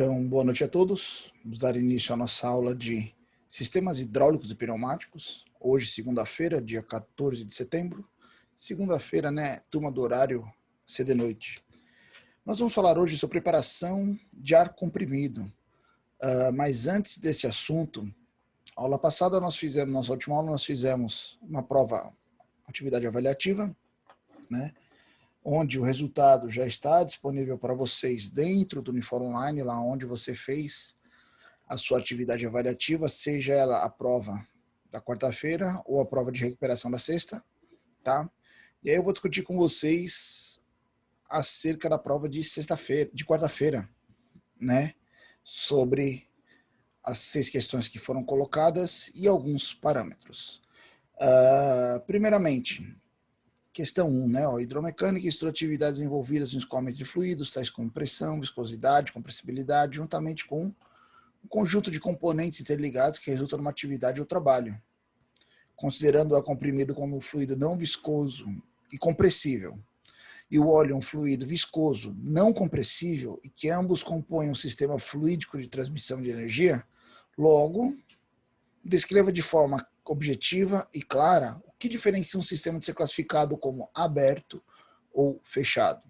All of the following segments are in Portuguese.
Então, boa noite a todos. Vamos dar início à nossa aula de Sistemas Hidráulicos e Pneumáticos. Hoje, segunda-feira, dia 14 de setembro. Segunda-feira, né, turma do horário cedo de noite. Nós vamos falar hoje sobre preparação de ar comprimido. Mas antes desse assunto, aula passada nossa última aula nós fizemos uma prova, atividade avaliativa, né? Onde o resultado já está disponível para vocês dentro do Unifor Online, lá onde você fez a sua atividade avaliativa, seja ela a prova da quarta-feira ou a prova de recuperação da sexta, tá? E aí eu vou discutir com vocês acerca da prova de sexta-feira, de quarta-feira, né? Sobre as 6 questões que foram colocadas e alguns parâmetros. Primeiramente, questão 1, né? Hidromecânica estuda atividades envolvidas no escoamento de fluidos, tais como pressão, viscosidade, compressibilidade, juntamente com um conjunto de componentes interligados que resultam numa atividade ou trabalho. Considerando o ar comprimido como um fluido não viscoso e compressível, e o óleo um fluido viscoso não compressível, e que ambos compõem um sistema fluídico de transmissão de energia, logo, descreva de forma objetiva e clara o que diferencia um sistema de ser classificado como aberto ou fechado.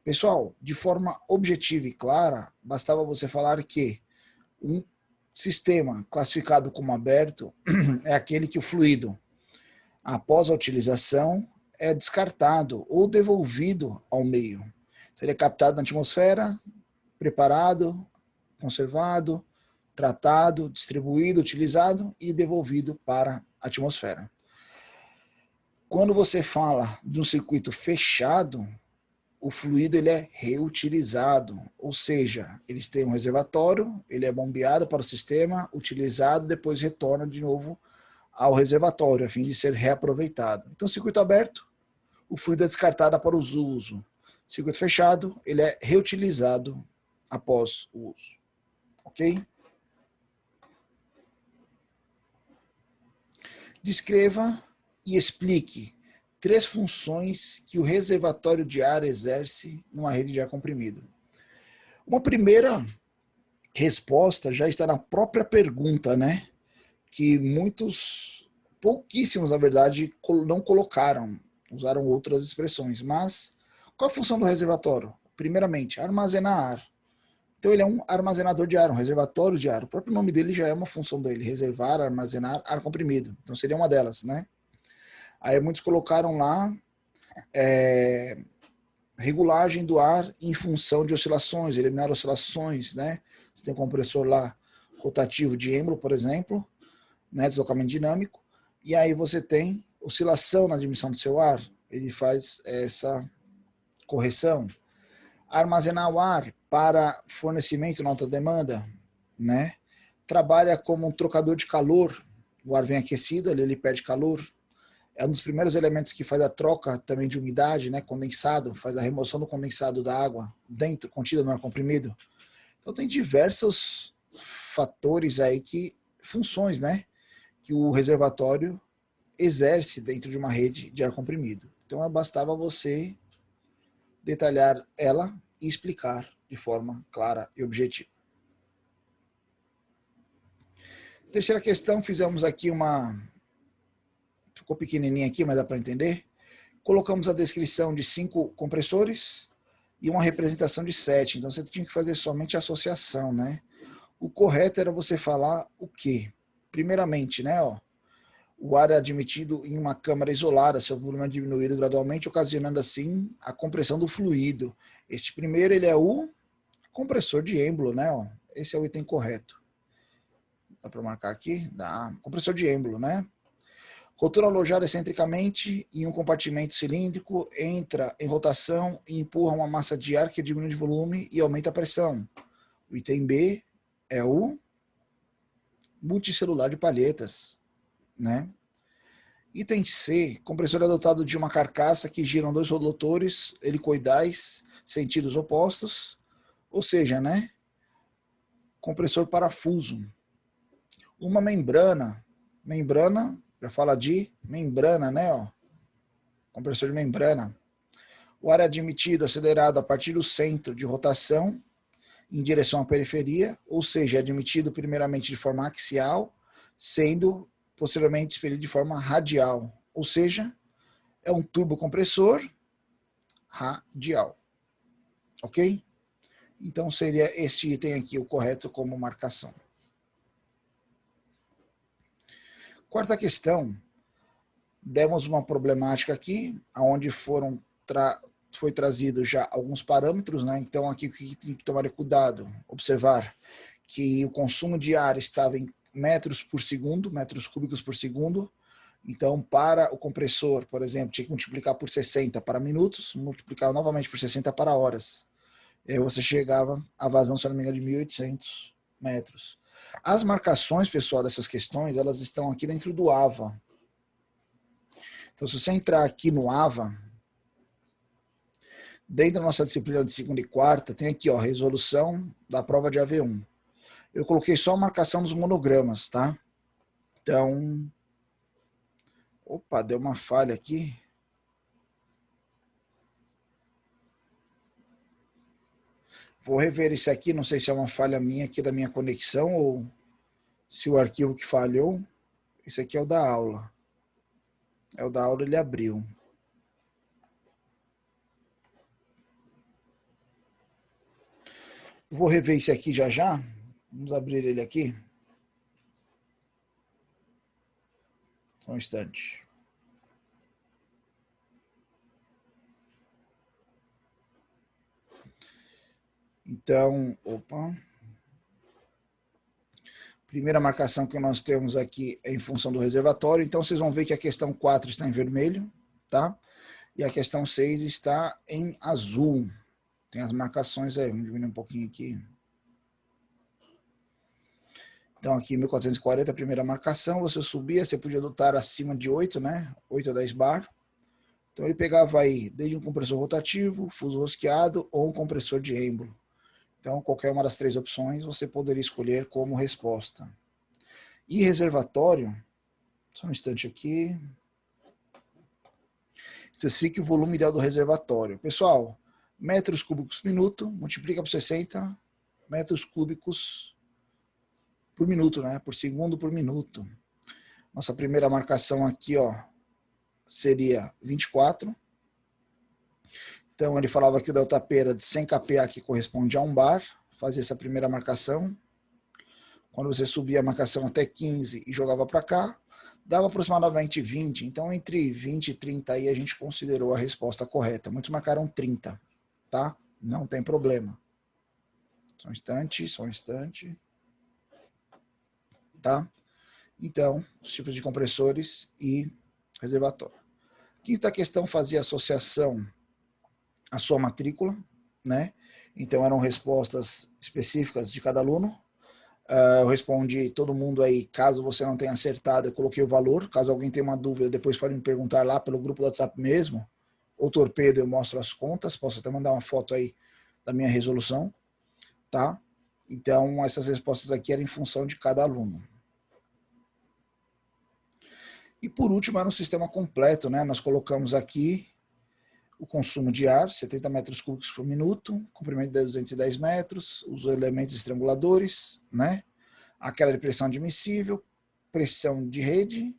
Pessoal, de forma objetiva e clara, bastava você falar que um sistema classificado como aberto é aquele que o fluido, após a utilização, é descartado ou devolvido ao meio. Então, ele é captado na atmosfera, preparado, conservado, tratado, distribuído, utilizado e devolvido para a atmosfera. Quando você fala de um circuito fechado, o fluido ele é reutilizado, ou seja, eles têm um reservatório, ele é bombeado para o sistema, utilizado, depois retorna de novo ao reservatório, a fim de ser reaproveitado. Então, circuito aberto, o fluido é descartado para o uso. Circuito fechado, ele é reutilizado após o uso. Ok? Descreva e explique 3 funções que o reservatório de ar exerce numa rede de ar comprimido. Uma primeira resposta já está na própria pergunta, né? Que pouquíssimos, na verdade, não colocaram, usaram outras expressões. Mas qual a função do reservatório? Primeiramente, armazenar ar. Então ele é um armazenador de ar, um reservatório de ar. O próprio nome dele já é uma função dele, reservar, armazenar ar comprimido. Então seria uma delas, né? Aí muitos colocaram lá regulagem do ar em função de oscilações, eliminar oscilações, né? Você tem um compressor lá rotativo de êmbolo, por exemplo, né? Deslocamento dinâmico, e aí você tem oscilação na admissão do seu ar, ele faz essa correção. Armazenar o ar para fornecimento na alta demanda, né? Trabalha como um trocador de calor, o ar vem aquecido, ele perde calor. É um dos primeiros elementos que faz a troca também de umidade, né? Condensado, faz a remoção do condensado da água dentro, contida no ar comprimido. Então tem diversos fatores aí funções, né? Que o reservatório exerce dentro de uma rede de ar comprimido. Então bastava você detalhar ela e explicar de forma clara e objetiva. Terceira questão, fizemos aqui ficou pequenininha aqui, mas dá para entender. Colocamos a descrição de 5 compressores e uma representação de 7. Então você tinha que fazer somente a associação, né? O correto era você falar o quê? Primeiramente, né? O ar é admitido em uma câmara isolada, seu volume é diminuído gradualmente, ocasionando assim a compressão do fluido. Este primeiro ele é o compressor de êmbolo, né? Esse é o item correto. Dá para marcar aqui? Dá. Compressor de êmbolo, né? Rotor alojado excentricamente em um compartimento cilíndrico, entra em rotação e empurra uma massa de ar que diminui de volume e aumenta a pressão. O item B é o multicelular de palhetas, né? Item C, compressor é dotado de uma carcaça que giram 2 rotores helicoidais, sentidos opostos, ou seja, né? Compressor parafuso. Uma membrana já fala de membrana, né? Compressor de membrana. O ar é admitido acelerado a partir do centro de rotação em direção à periferia, ou seja, é admitido primeiramente de forma axial, sendo posteriormente expelido de forma radial, ou seja, é um turbocompressor radial, ok? Então seria este item aqui o correto como marcação. Quarta questão, demos uma problemática aqui, onde foi trazido já alguns parâmetros, né? Então aqui o que tem que tomar cuidado, observar que o consumo de ar estava em metros por segundo, metros cúbicos por segundo. Então, para o compressor, por exemplo, tinha que multiplicar por 60 para minutos, multiplicar novamente por 60 para horas. E aí você chegava a vazão, se não me engano, de 1.800 metros. As marcações, pessoal, dessas questões, elas estão aqui dentro do AVA. Então, se você entrar aqui no AVA, dentro da nossa disciplina de segunda e quarta, tem aqui, ó, resolução da prova de AV1. Eu coloquei só a marcação dos monogramas, tá? Então, opa, deu uma falha aqui. Vou rever isso aqui, não sei se é uma falha minha aqui da minha conexão ou se o arquivo que falhou. Esse aqui é o da aula. É o da aula, ele abriu. Vou rever esse aqui já já. Vamos abrir ele aqui. Só um instante. Então, opa. Primeira marcação que nós temos aqui é em função do reservatório. Então, vocês vão ver que a questão 4 está em vermelho, tá? E a questão 6 está em azul. Tem as marcações aí. Vamos diminuir um pouquinho aqui. Então, aqui 1440, a primeira marcação. Você subia, você podia adotar acima de 8, né? 8 a 10 bar. Então, ele pegava aí desde um compressor rotativo, fuso rosqueado ou um compressor de êmbolo. Então, qualquer uma das três opções você poderia escolher como resposta. E reservatório, só um instante aqui. Especifique o volume ideal do reservatório. Pessoal, metros cúbicos por minuto, multiplica por 60 metros cúbicos por minuto, né? Por segundo por minuto. Nossa primeira marcação aqui, ó, seria 24. Então, ele falava que o ΔP era de 100 kPa, que corresponde a 1 bar. Fazia essa primeira marcação. Quando você subia a marcação até 15 e jogava para cá, dava aproximadamente 20. Então, entre 20 e 30 aí a gente considerou a resposta correta. Muitos marcaram 30, tá? Não tem problema. Só um instante, só um instante. Tá? Então, os tipos de compressores e reservatório. Quinta questão fazia associação à sua matrícula, né? Então, eram respostas específicas de cada aluno. Eu respondi todo mundo aí, caso você não tenha acertado, eu coloquei o valor. Caso alguém tenha uma dúvida, depois pode me perguntar lá pelo grupo do WhatsApp mesmo. Ou torpedo, eu mostro as contas. Posso até mandar uma foto aí da minha resolução, tá? Então, essas respostas aqui eram em função de cada aluno. E por último, era um sistema completo, né? Nós colocamos aqui o consumo de ar, 70 metros cúbicos por minuto, comprimento de 210 metros, os elementos estranguladores, né? Aquela de pressão admissível, pressão de rede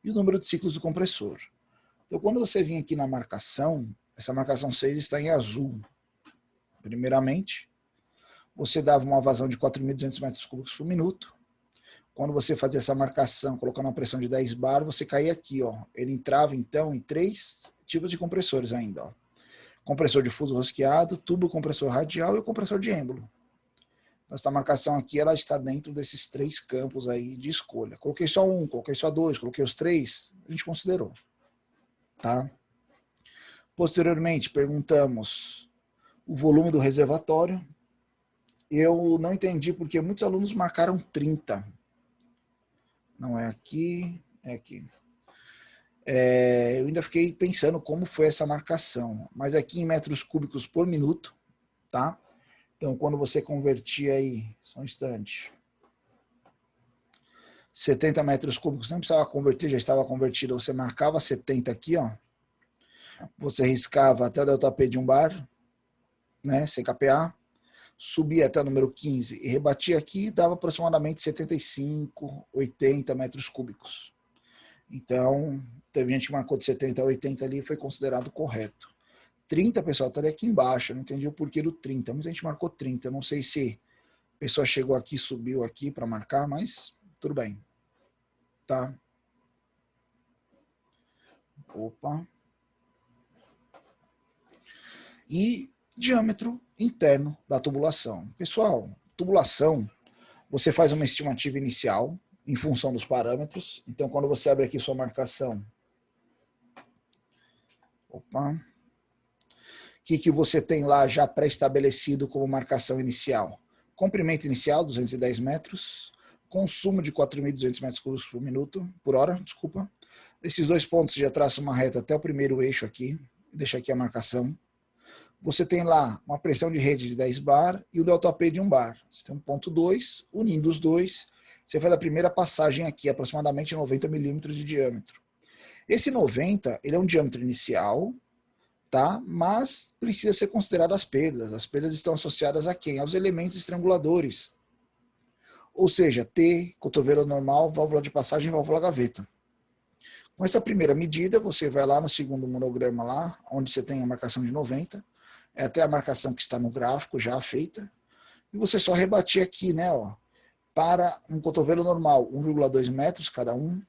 e o número de ciclos do compressor. Então, quando você vir aqui na marcação, essa marcação 6 está em azul. Primeiramente, você dava uma vazão de 4.200 metros cúbicos por minuto. Quando você fazia essa marcação, colocando uma pressão de 10 bar, você caía aqui, ó. Ele entrava, então, em 3 tipos de compressores ainda, ó. Compressor de fuso rosqueado, tubo compressor radial e o compressor de êmbolo. Essa marcação aqui, ela está dentro desses 3 campos aí de escolha. Coloquei só um, coloquei só 2, coloquei os 3, a gente considerou, tá? Posteriormente, perguntamos o volume do reservatório. Eu não entendi porque muitos alunos marcaram 30. Não é aqui, é aqui. Eu ainda fiquei pensando como foi essa marcação, mas aqui em metros cúbicos por minuto, tá? Então, quando você convertia aí, só um instante, 70 metros cúbicos, não precisava converter, já estava convertido, você marcava 70 aqui, ó, você riscava até o ΔP de 1 bar, né, CKPA, subia até o número 15 e rebatia aqui, dava aproximadamente 75, 80 metros cúbicos. Então, teve gente que marcou de 70 a 80 ali e foi considerado correto. 30, pessoal, estaria aqui embaixo, eu não entendi o porquê do 30, mas a gente marcou 30, eu não sei se a pessoa chegou aqui, subiu aqui para marcar, mas tudo bem. Tá? Opa. E diâmetro interno da tubulação. Pessoal, tubulação, você faz uma estimativa inicial em função dos parâmetros. Então, quando você abre aqui sua marcação, opa, o que você tem lá já pré-estabelecido como marcação inicial? Comprimento inicial, 210 metros, consumo de 4.200 metros cúbicos por minuto, por hora, desculpa. Esses dois pontos já traçam uma reta até o primeiro eixo aqui, deixa aqui a marcação. Você tem lá uma pressão de rede de 10 bar e o ΔP de 1 bar. Você tem um ponto 2, unindo os dois, você faz a primeira passagem aqui, aproximadamente 90 milímetros de diâmetro. Esse 90, ele é um diâmetro inicial, tá? Mas precisa ser considerado as perdas. As perdas estão associadas a quem? Aos elementos estranguladores. Ou seja, T, cotovelo normal, válvula de passagem, válvula gaveta. Com essa primeira medida, você vai lá no segundo monograma lá, onde você tem a marcação de 90, é até a marcação que está no gráfico já feita, e você só rebater aqui, né, ó, para um cotovelo normal, 1,2 metros cada um,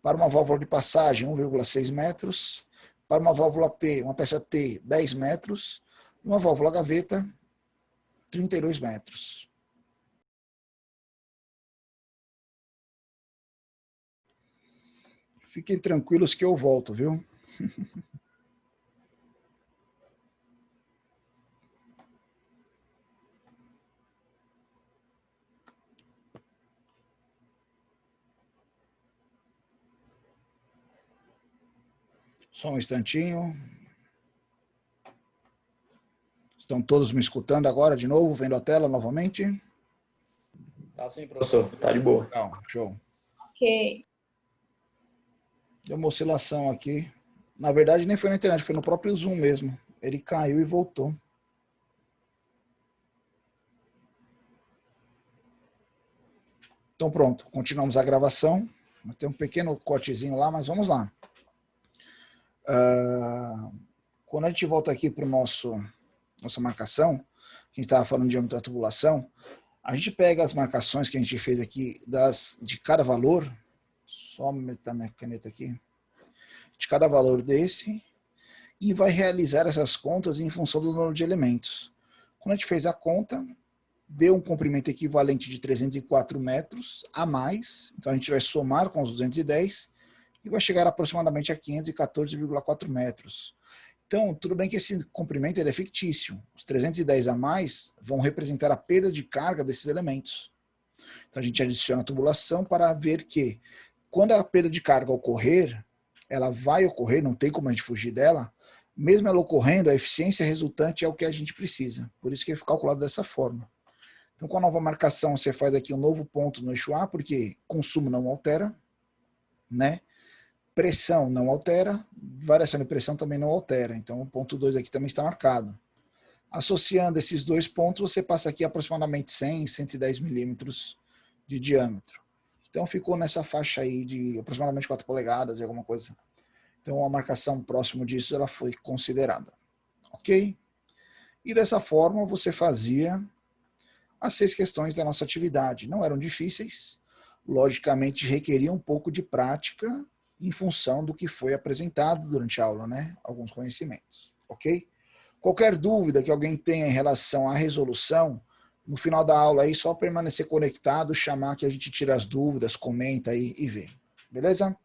para uma válvula de passagem, 1,6 metros, para uma válvula T, uma peça T, 10 metros, e uma válvula gaveta, 32 metros. Fiquem tranquilos que eu volto, viu? Só um instantinho. Estão todos me escutando agora de novo, vendo a tela novamente? Tá sim, professor. Tá de boa. Legal, show. Ok. Deu uma oscilação aqui. Na verdade, nem foi na internet, foi no próprio Zoom mesmo. Ele caiu e voltou. Então pronto, continuamos a gravação. Tem um pequeno cortezinho lá, mas vamos lá. Quando a gente volta aqui para nossa marcação, que a gente estava falando de diâmetro da tubulação, a gente pega as marcações que a gente fez aqui de cada valor, só meter minha caneta aqui, de cada valor desse, e vai realizar essas contas em função do número de elementos. Quando a gente fez a conta, deu um comprimento equivalente de 304 metros a mais, então a gente vai somar com os 210 e vai chegar aproximadamente a 514,4 metros. Então, tudo bem que esse comprimento ele é fictício. Os 310 a mais vão representar a perda de carga desses elementos. Então, a gente adiciona a tubulação para ver que, quando a perda de carga ocorrer, ela vai ocorrer, não tem como a gente fugir dela, mesmo ela ocorrendo, a eficiência resultante é o que a gente precisa. Por isso que é calculado dessa forma. Então, com a nova marcação, você faz aqui um novo ponto no eixo A, porque consumo não altera, né? Pressão não altera, variação de pressão também não altera. Então, o ponto 2 aqui também está marcado. Associando esses dois pontos, você passa aqui aproximadamente 100, 110 milímetros de diâmetro. Então, ficou nessa faixa aí de aproximadamente 4 polegadas e alguma coisa. Então, a marcação próximo disso ela foi considerada. Ok? E dessa forma, você fazia as 6 questões da nossa atividade. Não eram difíceis, logicamente requeriam um pouco de prática em função do que foi apresentado durante a aula, né? Alguns conhecimentos, ok? Qualquer dúvida que alguém tenha em relação à resolução, no final da aula aí, só permanecer conectado, chamar que a gente tira as dúvidas, comenta aí e vê. Beleza?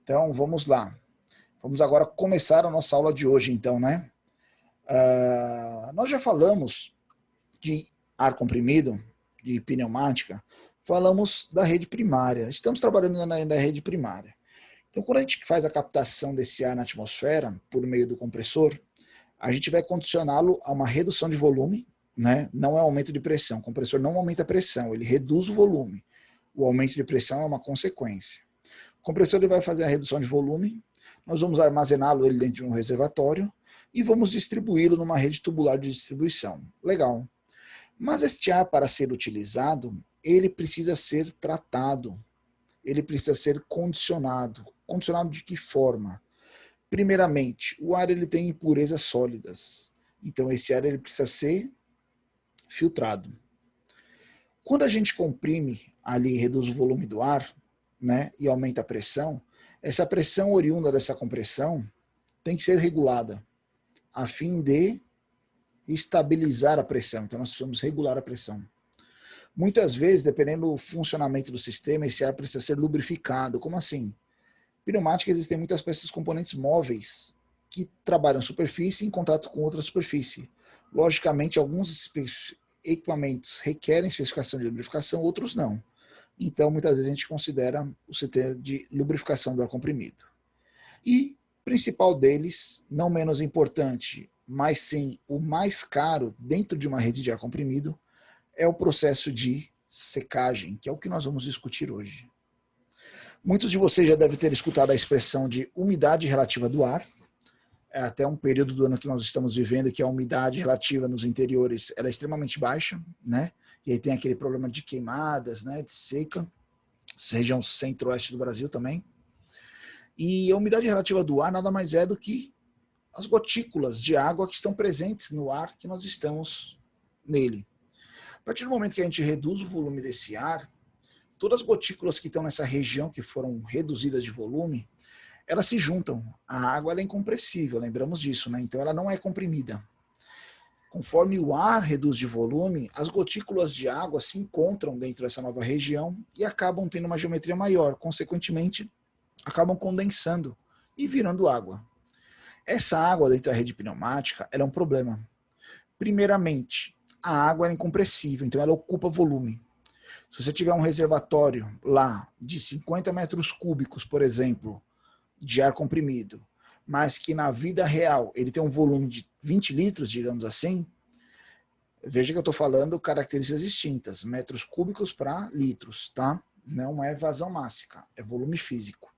Então, vamos lá. Vamos agora começar a nossa aula de hoje, então, né? Nós já falamos de ar comprimido, de pneumática, falamos da rede primária. Estamos trabalhando na rede primária. Então, quando a gente faz a captação desse ar na atmosfera, por meio do compressor, a gente vai condicioná-lo a uma redução de volume, né? Não é aumento de pressão. O compressor não aumenta a pressão, ele reduz o volume. O aumento de pressão é uma consequência. O compressor ele vai fazer a redução de volume, nós vamos armazená-lo dentro de um reservatório e vamos distribuí-lo numa rede tubular de distribuição. Legal. Mas este ar, para ser utilizado, ele precisa ser tratado, ele precisa ser condicionado. Condicionado de que forma? Primeiramente, o ar ele tem impurezas sólidas, então esse ar ele precisa ser filtrado. Quando a gente comprime ali, reduz o volume do ar, né, e aumenta a pressão, essa pressão oriunda dessa compressão tem que ser regulada, a fim de estabilizar a pressão. Então nós precisamos regular a pressão. Muitas vezes, dependendo do funcionamento do sistema, esse ar precisa ser lubrificado. Como assim? Pneumática existem muitas peças componentes móveis que trabalham superfície em contato com outra superfície. Logicamente, alguns equipamentos requerem especificação de lubrificação, outros não. Então, muitas vezes a gente considera o setor de lubrificação do ar comprimido. E principal deles, não menos importante, mas sim o mais caro dentro de uma rede de ar comprimido, é o processo de secagem, que é o que nós vamos discutir hoje. Muitos de vocês já devem ter escutado a expressão de umidade relativa do ar. É até um período do ano que nós estamos vivendo que a umidade relativa nos interiores ela é extremamente baixa, né? E aí tem aquele problema de queimadas, né? De seca, região centro-oeste do Brasil também. E a umidade relativa do ar nada mais é do que as gotículas de água que estão presentes no ar que nós estamos nele. A partir do momento que a gente reduz o volume desse ar, todas as gotículas que estão nessa região, que foram reduzidas de volume, elas se juntam. A água ela é incompressível, lembramos disso, né? Então ela não é comprimida. Conforme o ar reduz de volume, as gotículas de água se encontram dentro dessa nova região e acabam tendo uma geometria maior. Consequentemente, acabam condensando e virando água. Essa água dentro da rede pneumática ela é um problema. Primeiramente, a água é incompressível, então ela ocupa volume. Se você tiver um reservatório lá de 50 metros cúbicos, por exemplo, de ar comprimido, mas que na vida real ele tem um volume de 20 litros, digamos assim, veja que eu estou falando características distintas, metros cúbicos para litros, tá? Não é vazão mássica, é volume físico.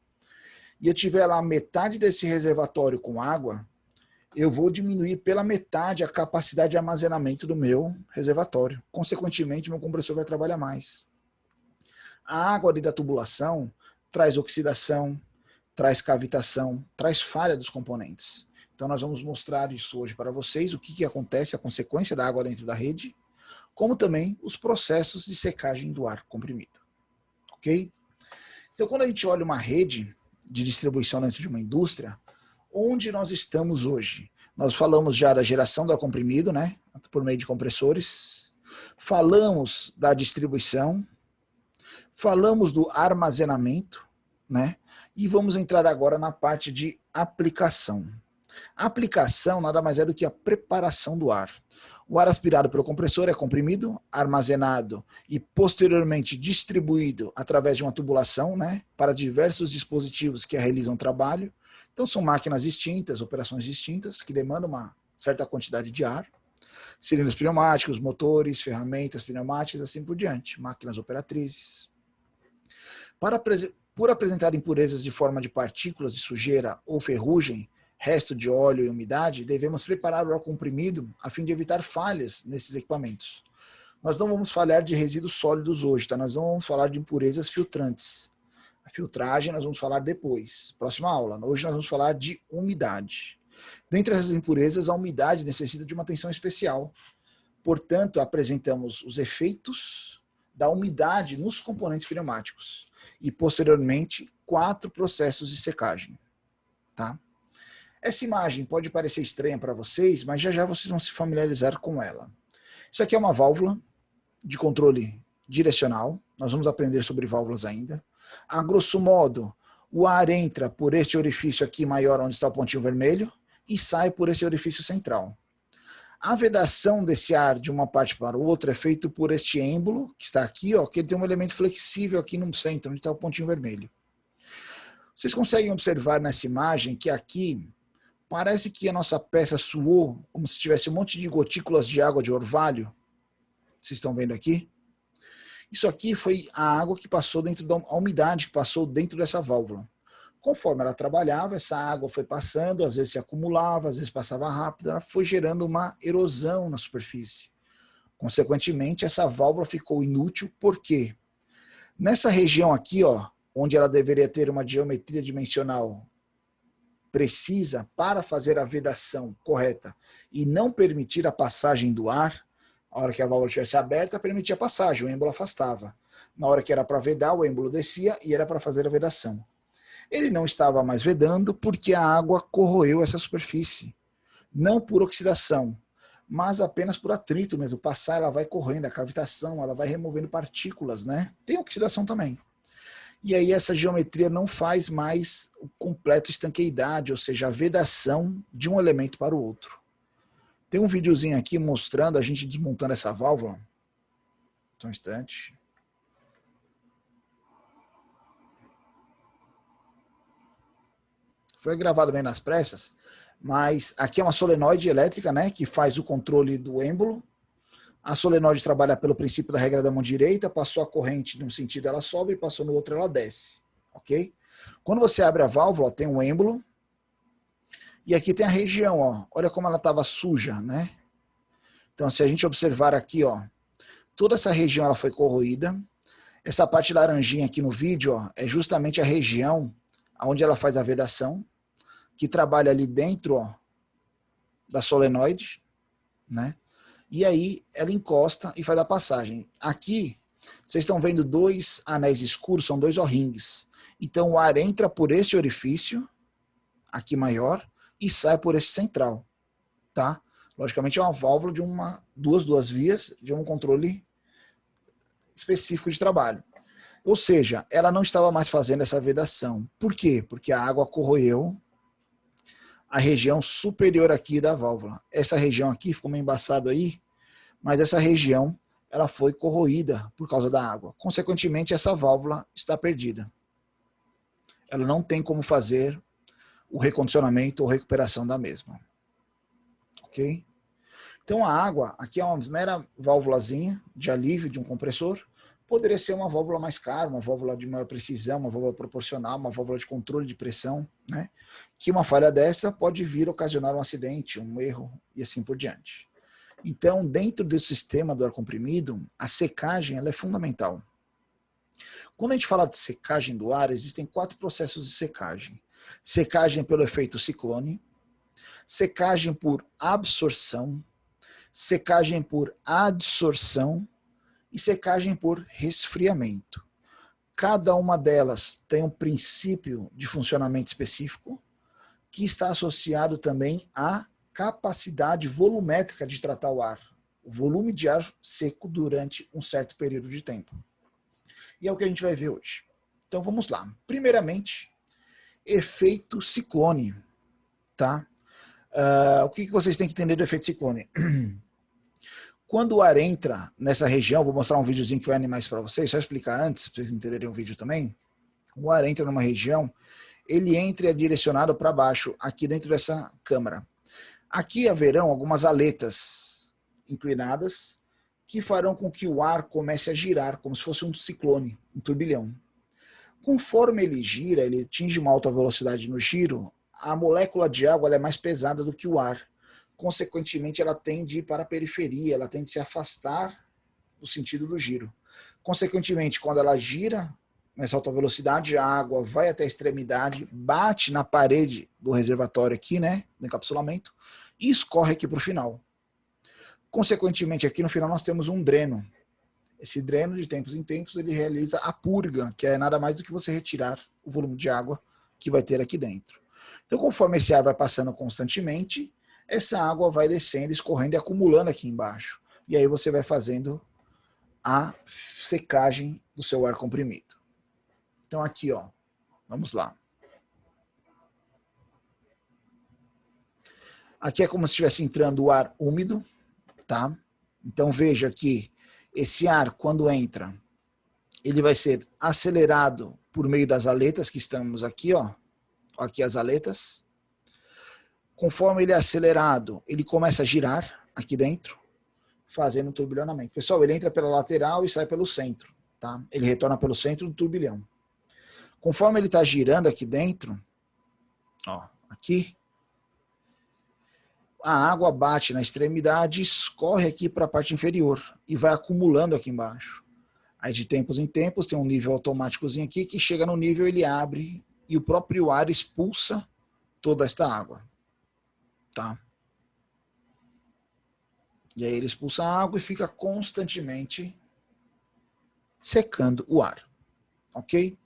E eu tiver lá metade desse reservatório com água, eu vou diminuir pela metade a capacidade de armazenamento do meu reservatório. Consequentemente, meu compressor vai trabalhar mais. A água ali da tubulação traz oxidação, traz cavitação, traz falha dos componentes. Então nós vamos mostrar isso hoje para vocês, o que acontece, a consequência da água dentro da rede, como também os processos de secagem do ar comprimido. Ok? Então quando a gente olha uma rede de distribuição dentro de uma indústria, onde nós estamos hoje? Nós falamos já da geração do ar comprimido, né, por meio de compressores, falamos da distribuição, falamos do armazenamento, né, e vamos entrar agora na parte de aplicação. A aplicação nada mais é do que a preparação do ar. O ar aspirado pelo compressor é comprimido, armazenado e posteriormente distribuído através de uma tubulação, né, para diversos dispositivos que realizam trabalho. Então são máquinas distintas, operações distintas, que demandam uma certa quantidade de ar. Cilindros pneumáticos, motores, ferramentas pneumáticas, assim por diante, máquinas operatrizes. Por apresentar impurezas de forma de partículas de sujeira ou ferrugem, resto de óleo e umidade, devemos preparar o ar comprimido a fim de evitar falhas nesses equipamentos. Nós não vamos falar de resíduos sólidos hoje, tá? Nós não vamos falar de impurezas filtrantes. A filtragem nós vamos falar depois, próxima aula. Hoje nós vamos falar de umidade. Dentre essas impurezas, a umidade necessita de uma atenção especial. Portanto, apresentamos os efeitos da umidade nos componentes pneumáticos e, posteriormente, 4 processos de secagem. Tá? Essa imagem pode parecer estranha para vocês, mas já já vocês vão se familiarizar com ela. Isso aqui é uma válvula de controle direcional. Nós vamos aprender sobre válvulas ainda. A grosso modo, o ar entra por este orifício aqui maior, onde está o pontinho vermelho, e sai por esse orifício central. A vedação desse ar de uma parte para outra é feito por este êmbolo, que está aqui, ó, que ele tem um elemento flexível aqui no centro, onde está o pontinho vermelho. Vocês conseguem observar nessa imagem que aqui parece que a nossa peça suou como se tivesse um monte de gotículas de água de orvalho. Vocês estão vendo aqui? Isso aqui foi a água que passou dentro da umidade que passou dentro dessa válvula. Conforme ela trabalhava, essa água foi passando, às vezes se acumulava, às vezes passava rápido, ela foi gerando uma erosão na superfície. Consequentemente, essa válvula ficou inútil, porque nessa região aqui, ó, onde ela deveria ter uma geometria dimensional precisa para fazer a vedação correta e não permitir a passagem do ar, a hora que a válvula estivesse aberta, permitia a passagem, o êmbolo afastava. Na hora que era para vedar, o êmbolo descia e era para fazer a vedação. Ele não estava mais vedando porque a água corroeu essa superfície. Não por oxidação, mas apenas por atrito mesmo. Passar, ela vai corroendo, a cavitação, ela vai removendo partículas, né? Tem oxidação também. E aí essa geometria não faz mais o completo estanqueidade, ou seja, a vedação de um elemento para o outro. Tem um videozinho aqui mostrando a gente desmontando essa válvula. Só um instante. Foi gravado bem nas pressas, mas aqui é uma solenoide elétrica, né, que faz o controle do êmbolo. A solenoide trabalha pelo princípio da regra da mão direita, passou a corrente num sentido ela sobe, passou no outro ela desce, ok? Quando você abre a válvula, ó, tem um êmbolo, e aqui tem a região, ó, olha como ela estava suja, né? Então, se a gente observar aqui, ó, toda essa região ela foi corroída. Essa parte laranjinha aqui no vídeo, ó, é justamente a região onde ela faz a vedação, que trabalha ali dentro, ó, da solenoide, né? E aí ela encosta e faz a passagem. Aqui, vocês estão vendo dois anéis escuros, são dois O-rings. Então o ar entra por esse orifício, aqui maior, e sai por esse central, tá? Logicamente é uma válvula de duas vias, de um controle específico de trabalho. Ou seja, ela não estava mais fazendo essa vedação. Por quê? Porque a água corroeu a região superior aqui da válvula. Essa região aqui ficou meio embaçado aí, mas essa região ela foi corroída por causa da água. Consequentemente, essa válvula está perdida. Ela não tem como fazer o recondicionamento ou recuperação da mesma. Ok? Então a água, aqui é uma mera válvulazinha de alívio de um compressor. Poderia ser uma válvula mais cara, uma válvula de maior precisão, uma válvula proporcional, uma válvula de controle de pressão, né? Que uma falha dessa pode vir a ocasionar um acidente, um erro e assim por diante. Então, dentro do sistema do ar comprimido, a secagem ela é fundamental. Quando a gente fala de secagem do ar, existem 4 processos de secagem. Secagem pelo efeito ciclone, secagem por absorção, secagem por adsorção e secagem por resfriamento. Cada uma delas tem um princípio de funcionamento específico que está associado também à capacidade volumétrica de tratar o ar, o volume de ar seco durante um certo período de tempo. E é o que a gente vai ver hoje. Então vamos lá. Primeiramente, efeito ciclone. Tá? O que vocês têm que entender do efeito ciclone? Quando o ar entra nessa região, vou mostrar um videozinho que vai animar isso para vocês, só explicar antes, para vocês entenderem o vídeo também. O ar entra numa região, ele entra e é direcionado para baixo, aqui dentro dessa câmara. Aqui haverão algumas aletas inclinadas que farão com que o ar comece a girar, como se fosse um ciclone, um turbilhão. Conforme ele gira, ele atinge uma alta velocidade no giro, a molécula de água ela é mais pesada do que o ar. Consequentemente, ela tende a ir para a periferia, ela tende a se afastar do sentido do giro. Consequentemente, quando ela gira nessa alta velocidade, a água vai até a extremidade, bate na parede do reservatório aqui, né, do encapsulamento, e escorre aqui para o final. Consequentemente, aqui no final nós temos um dreno. Esse dreno, de tempos em tempos, ele realiza a purga, que é nada mais do que você retirar o volume de água que vai ter aqui dentro. Então, conforme esse ar vai passando constantemente, essa água vai descendo, escorrendo e acumulando aqui embaixo. E aí você vai fazendo a secagem do seu ar comprimido. Então aqui, ó, vamos lá. Aqui é como se estivesse entrando o ar úmido, tá? Então veja que esse ar, quando entra, ele vai ser acelerado por meio das aletas que estamos aqui, ó. Aqui as aletas. Conforme ele é acelerado, ele começa a girar aqui dentro, fazendo um turbilhonamento. Pessoal, ele entra pela lateral e sai pelo centro, tá? Ele retorna pelo centro do turbilhão. Conforme ele está girando aqui dentro, ó, aqui, a água bate na extremidade, escorre aqui para a parte inferior e vai acumulando aqui embaixo. Aí de tempos em tempos tem um nível automáticozinho aqui que chega no nível, ele abre e o próprio ar expulsa toda esta água. Tá? E aí ele expulsa a água e fica constantemente secando o ar. Ok?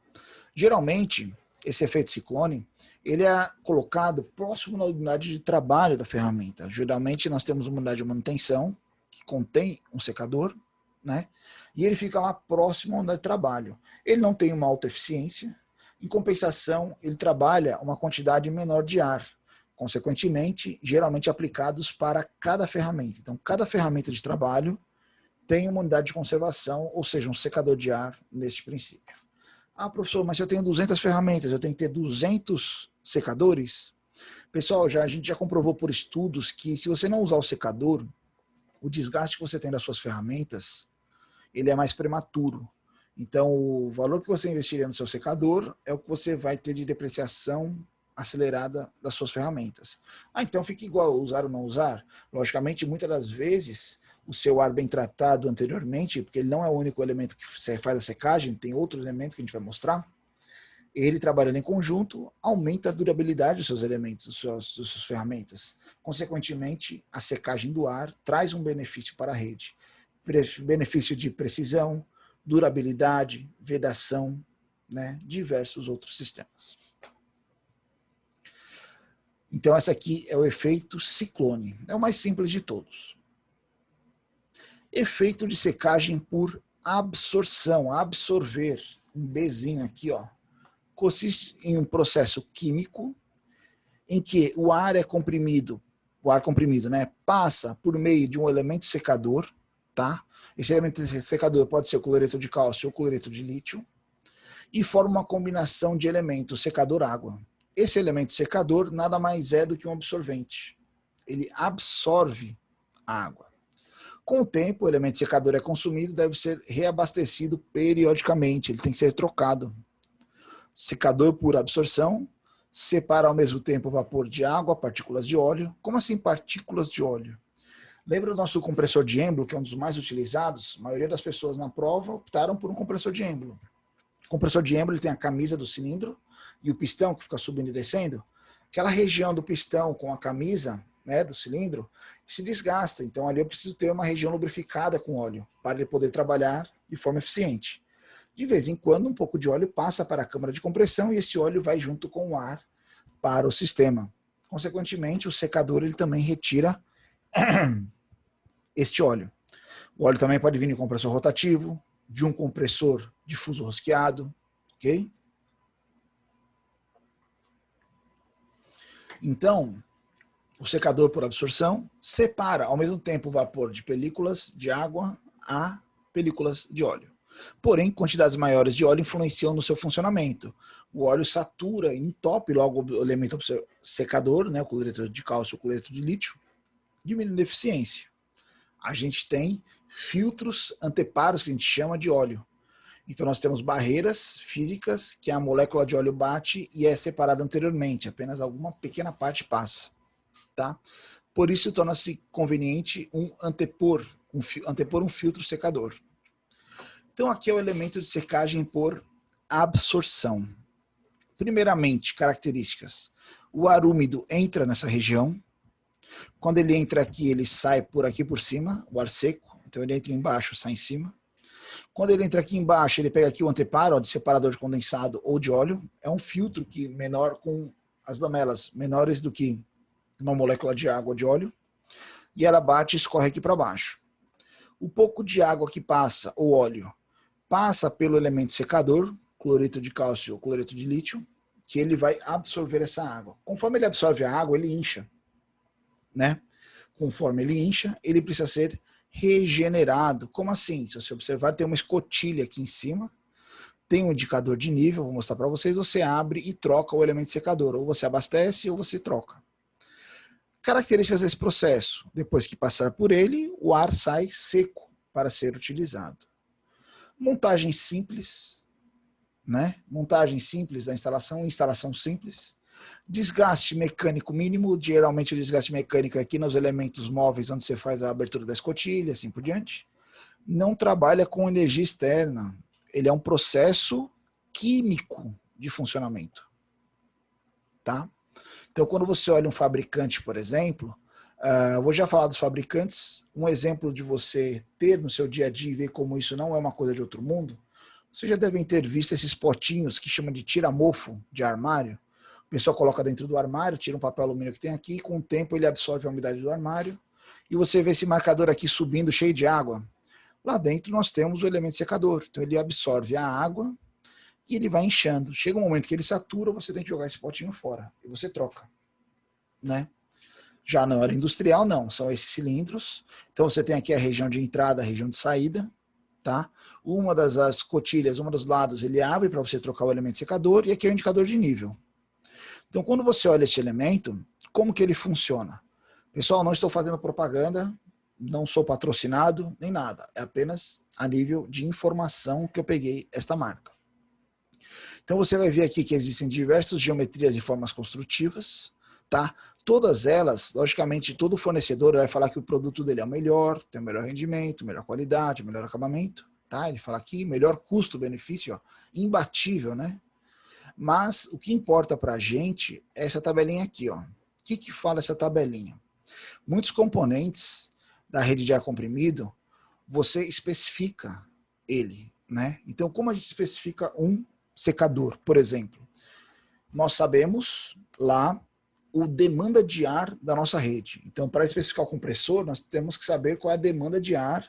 Geralmente, esse efeito ciclone, ele é colocado próximo na unidade de trabalho da ferramenta. Geralmente nós temos uma unidade de manutenção que contém um secador, né? E ele fica lá próximo à unidade de trabalho. Ele não tem uma alta eficiência, em compensação, ele trabalha uma quantidade menor de ar, consequentemente, geralmente aplicados para cada ferramenta. Então, cada ferramenta de trabalho tem uma unidade de conservação, ou seja, um secador de ar nesse princípio. Ah, professor, mas eu tenho 200 ferramentas, eu tenho que ter 200 secadores? Pessoal, a gente já comprovou por estudos que se você não usar o secador, o desgaste que você tem das suas ferramentas, ele é mais prematuro. Então, o valor que você investiria no seu secador é o que você vai ter de depreciação acelerada das suas ferramentas. Ah, então fica igual, usar ou não usar? Logicamente, muitas das vezes, o seu ar bem tratado anteriormente, porque ele não é o único elemento que você faz a secagem, tem outro elemento que a gente vai mostrar, ele trabalhando em conjunto, aumenta a durabilidade dos seus elementos, das suas ferramentas. Consequentemente, a secagem do ar traz um benefício para a rede. Benefício de precisão, durabilidade, vedação, né, diversos outros sistemas. Então, esse aqui é o efeito ciclone. É o mais simples de todos. Efeito de secagem por absorção, absorver, um Bzinho aqui, ó, consiste em um processo químico em que o ar comprimido, né, passa por meio de um elemento secador, tá? Esse elemento secador pode ser o cloreto de cálcio ou cloreto de lítio, e forma uma combinação de elementos secador-água. Esse elemento secador nada mais é do que um absorvente. Ele absorve a água. Com o tempo, o elemento secador é consumido, deve ser reabastecido periodicamente, ele tem que ser trocado. Secador por absorção, separa ao mesmo tempo vapor de água, partículas de óleo. Como assim partículas de óleo? Lembra do nosso compressor de êmbolo, que é um dos mais utilizados? A maioria das pessoas na prova optaram por um compressor de êmbolo. O compressor de êmbolo ele tem a camisa do cilindro e o pistão que fica subindo e descendo. Aquela região do pistão com a camisa, né, do cilindro se desgasta. Então ali eu preciso ter uma região lubrificada com óleo para ele poder trabalhar de forma eficiente. De vez em quando um pouco de óleo passa para a câmara de compressão e esse óleo vai junto com o ar para o sistema. Consequentemente, o secador ele também retira este óleo. O óleo também pode vir de um compressor rotativo, de um compressor difuso rosqueado, ok? Então, o secador por absorção separa ao mesmo tempo o vapor de películas de água a películas de óleo. Porém, quantidades maiores de óleo influenciam no seu funcionamento. O óleo satura e entope logo o elemento secador, né, o cloreto de cálcio, o cloreto de lítio, diminuindo a eficiência. A gente tem filtros anteparos, que a gente chama de óleo. Então nós temos barreiras físicas que a molécula de óleo bate e é separada anteriormente, apenas alguma pequena parte passa. Tá? Por isso torna-se conveniente antepor um filtro secador. Então aqui é o elemento de secagem por absorção. Primeiramente, características. O ar úmido entra nessa região. Quando ele entra aqui, ele sai por aqui por cima, o ar seco. Então ele entra embaixo, sai em cima. Quando ele entra aqui embaixo, ele pega aqui o anteparo, ó, de separador de condensado ou de óleo. É um filtro que menor, com as lamelas menores do que uma molécula de água ou de óleo. E ela bate e escorre aqui para baixo. O pouco de água que passa, ou óleo, passa pelo elemento secador, cloreto de cálcio ou cloreto de lítio, que ele vai absorver essa água. Conforme ele absorve a água, ele incha. Né? Conforme ele incha, ele precisa ser regenerado. Como assim? Se você observar, tem uma escotilha aqui em cima, tem um indicador de nível, vou mostrar para vocês, você abre e troca o elemento secador, ou você abastece ou você troca. Características desse processo: depois que passar por ele, o ar sai seco para ser utilizado. Montagem simples, né? Montagem simples da instalação simples. Desgaste mecânico mínimo, geralmente o desgaste mecânico é aqui nos elementos móveis, onde você faz a abertura da escotilha, assim por diante. Não trabalha com energia externa. Ele é um processo químico de funcionamento. Tá? Então, quando você olha um fabricante, por exemplo, vou já falar dos fabricantes, um exemplo de você ter no seu dia a dia e ver como isso não é uma coisa de outro mundo, vocês já devem ter visto esses potinhos que chama de tira-mofo de armário. O pessoal coloca dentro do armário, tira um papel alumínio que tem aqui, e com o tempo ele absorve a umidade do armário, e você vê esse marcador aqui subindo cheio de água. Lá dentro nós temos o elemento secador, então ele absorve a água e ele vai inchando. Chega um momento que ele satura, você tem que jogar esse potinho fora, e você troca, né? Já na hora industrial, não, são esses cilindros. Então você tem aqui a região de entrada, a região de saída, tá? Uma das escotilhas, uma dos lados, ele abre para você trocar o elemento secador, e aqui é o indicador de nível. Então, quando você olha esse elemento, como que ele funciona? Pessoal, não estou fazendo propaganda, não sou patrocinado, nem nada. É apenas a nível de informação que eu peguei esta marca. Então, você vai ver aqui que existem diversas geometrias e formas construtivas, tá? Todas elas, logicamente, todo fornecedor vai falar que o produto dele é o melhor, tem o melhor rendimento, melhor qualidade, melhor acabamento, tá? Ele fala aqui, melhor custo-benefício, ó, imbatível, né? Mas o que importa para a gente é essa tabelinha aqui, ó. O que fala essa tabelinha? Muitos componentes da rede de ar comprimido, você especifica ele, né? Então, como a gente especifica um secador, por exemplo? Nós sabemos lá o demanda de ar da nossa rede. Então, para especificar o compressor, nós temos que saber qual é a demanda de ar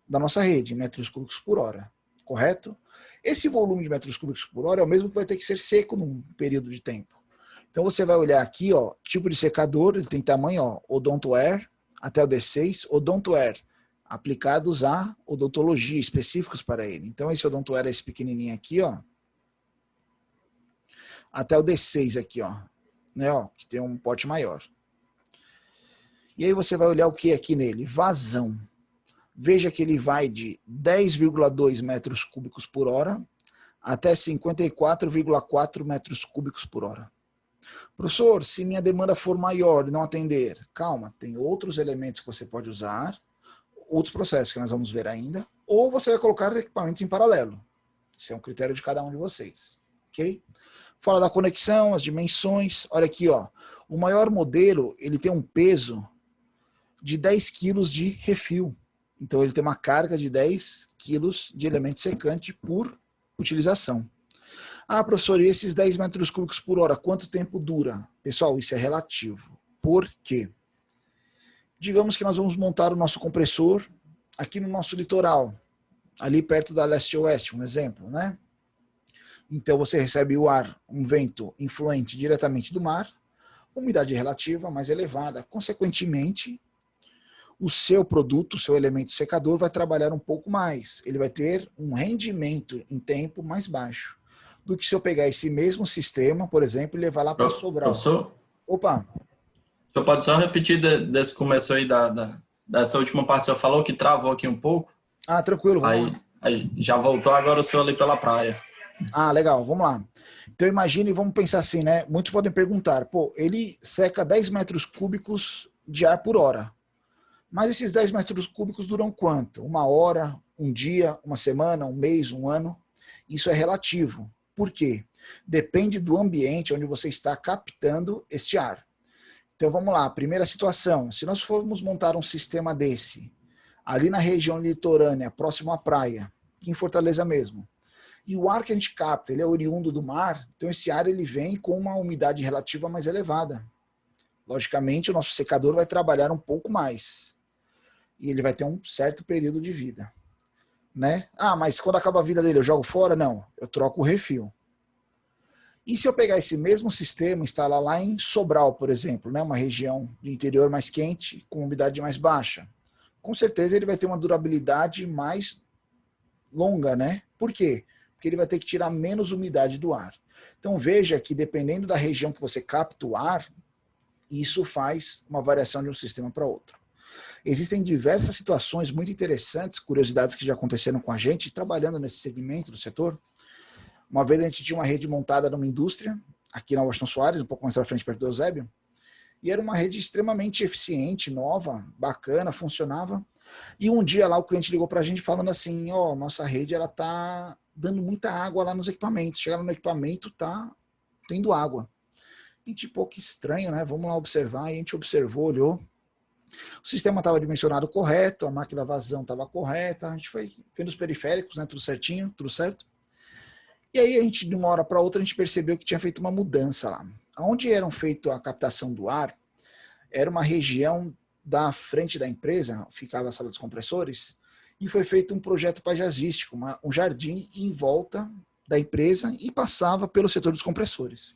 da nossa rede, em metros cúbicos por hora, correto? Esse volume de metros cúbicos por hora é o mesmo que vai ter que ser seco num período de tempo. Então você vai olhar aqui, ó, tipo de secador, ele tem tamanho, ó, Odonto-Air até o D6, Odonto-Air aplicados à odontologia, específicos para ele. Então esse Odonto-Air é esse pequenininho aqui, ó, até o D6 aqui, ó, né, ó, que tem um porte maior. E aí você vai olhar o que aqui nele? Vazão. Veja que ele vai de 10,2 metros cúbicos por hora até 54,4 metros cúbicos por hora. Professor, se minha demanda for maior e não atender, calma, tem outros elementos que você pode usar, outros processos que nós vamos ver ainda, ou você vai colocar equipamentos em paralelo. Esse é um critério de cada um de vocês, ok? Fala da conexão, as dimensões, olha aqui, ó, o maior modelo, ele tem um peso de 10 quilos de refil. Então ele tem uma carga de 10 quilos de elemento secante por utilização. Ah, professor, e esses 10 metros cúbicos por hora, quanto tempo dura? Pessoal, isso é relativo. Por quê? Digamos que nós vamos montar o nosso compressor aqui no nosso litoral, ali perto da leste-oeste, um exemplo, né? Então você recebe o ar, um vento influente diretamente do mar, umidade relativa mais elevada. Consequentemente, o seu produto, o seu elemento secador vai trabalhar um pouco mais. Ele vai ter um rendimento em tempo mais baixo do que se eu pegar esse mesmo sistema, por exemplo, e levar lá para Sobral. Professor? Opa! O senhor pode só repetir desse começo aí, dessa última parte que o senhor falou, que travou aqui um pouco? Ah, tranquilo, vamos lá. Aí já voltou agora o senhor ali pela praia. Ah, legal, vamos lá. Então imagine, vamos pensar assim, né? Muitos podem perguntar, pô, ele seca 10 metros cúbicos de ar por hora. Mas esses 10 metros cúbicos duram quanto? Uma hora, um dia, uma semana, um mês, um ano? Isso é relativo. Por quê? Depende do ambiente onde você está captando este ar. Então vamos lá, primeira situação. Se nós formos montar um sistema desse, ali na região litorânea, próximo à praia, aqui em Fortaleza mesmo, e o ar que a gente capta, ele é oriundo do mar, então esse ar ele vem com uma umidade relativa mais elevada. Logicamente, o nosso secador vai trabalhar um pouco mais. E ele vai ter um certo período de vida, né? Ah, mas quando acaba a vida dele, eu jogo fora? Não, eu troco o refil. E se eu pegar esse mesmo sistema e instalar lá em Sobral, por exemplo, né, uma região de interior mais quente, com umidade mais baixa, com certeza ele vai ter uma durabilidade mais longa, né? Por quê? Porque ele vai ter que tirar menos umidade do ar. Então veja que dependendo da região que você capta o ar, isso faz uma variação de um sistema para outro. Existem diversas situações muito interessantes, curiosidades que já aconteceram com a gente, trabalhando nesse segmento do setor. Uma vez a gente tinha uma rede montada numa indústria, aqui na Washington Soares, um pouco mais à frente, perto do Eusébio, e era uma rede extremamente eficiente, nova, bacana, funcionava. E um dia lá o cliente ligou para a gente falando assim, ó, nossa rede ela tá dando muita água lá nos equipamentos. Chegaram no equipamento, tá tendo água. E tipo, que estranho, né? Vamos lá observar. E a gente observou, olhou. O sistema estava dimensionado correto, a máquina vazão estava correta, a gente foi vendo os periféricos, né? Tudo certinho, tudo certo. E aí a gente, de uma hora para outra, a gente percebeu que tinha feito uma mudança lá. Onde eram feito a captação do ar, era uma região da frente da empresa, ficava a sala dos compressores, e foi feito um projeto paisagístico, um jardim em volta da empresa e passava pelo setor dos compressores.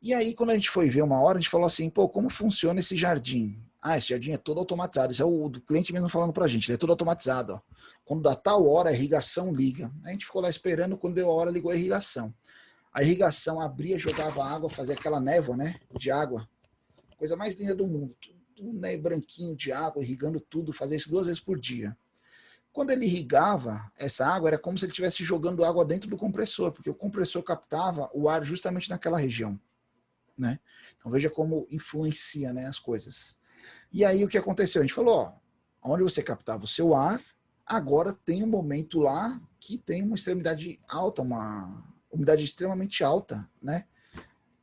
E aí, quando a gente foi ver uma hora, a gente falou assim, pô, como funciona esse jardim? Ah, esse jardim é todo automatizado. Isso é o do cliente mesmo falando pra gente, ele é todo automatizado. Ó. Quando dá tal hora, a irrigação liga. A gente ficou lá esperando, quando deu a hora, ligou a irrigação. A irrigação abria, jogava água, fazia aquela névoa, né, de água. Coisa mais linda do mundo. Tudo, né, branquinho de água, irrigando tudo, fazia isso 2 vezes por dia. Quando ele irrigava essa água, era como se ele estivesse jogando água dentro do compressor, porque o compressor captava o ar justamente naquela região. Né? Então veja como influencia, né, as coisas. E aí o que aconteceu? A gente falou, ó, onde você captava o seu ar, agora tem um momento lá que tem uma extremidade alta, uma umidade extremamente alta, né?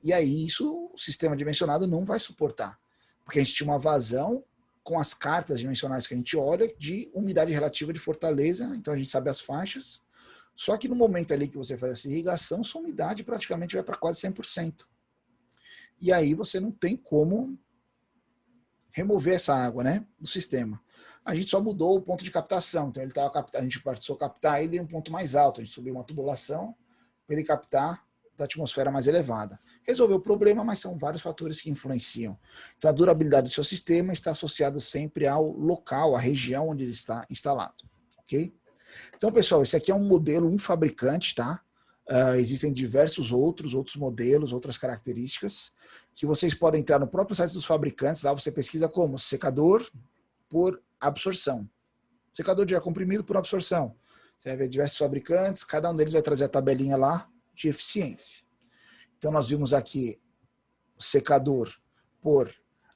E aí isso o sistema dimensionado não vai suportar, porque a gente tinha uma vazão com as cartas dimensionais que a gente olha de umidade relativa de Fortaleza, então a gente sabe as faixas, só que no momento ali que você faz essa irrigação, sua umidade praticamente vai para quase 100%. E aí você não tem como remover essa água, né, do sistema. A gente só mudou o ponto de captação, então a gente precisou captar ele em um ponto mais alto, a gente subiu uma tubulação para ele captar da atmosfera mais elevada. Resolveu o problema, mas são vários fatores que influenciam. Então a durabilidade do seu sistema está associada sempre ao local, à região onde ele está instalado, ok? Então, pessoal, esse aqui é um modelo, um fabricante, tá? Existem diversos outros modelos, outras características, que vocês podem entrar no próprio site dos fabricantes, lá você pesquisa como secador por absorção. Secador de ar comprimido por absorção. Você vai ver diversos fabricantes, cada um deles vai trazer a tabelinha lá de eficiência. Então nós vimos aqui o secador por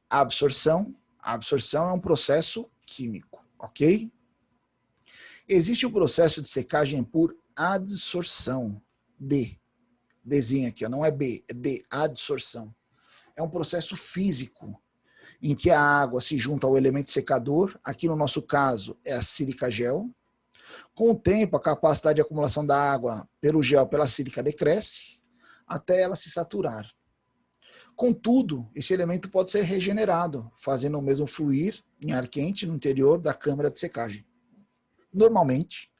absorção. A absorção é um processo químico, ok? Existe o processo de secagem por adsorção. Dzinho aqui, ó, não é B, é D, adsorção. É um processo físico em que a água se junta ao elemento secador, aqui no nosso caso é a sílica gel. Com o tempo, a capacidade de acumulação da água pelo gel, pela sílica, decresce, até ela se saturar. Contudo, esse elemento pode ser regenerado, fazendo o mesmo fluir em ar quente no interior da câmara de secagem. Normalmente,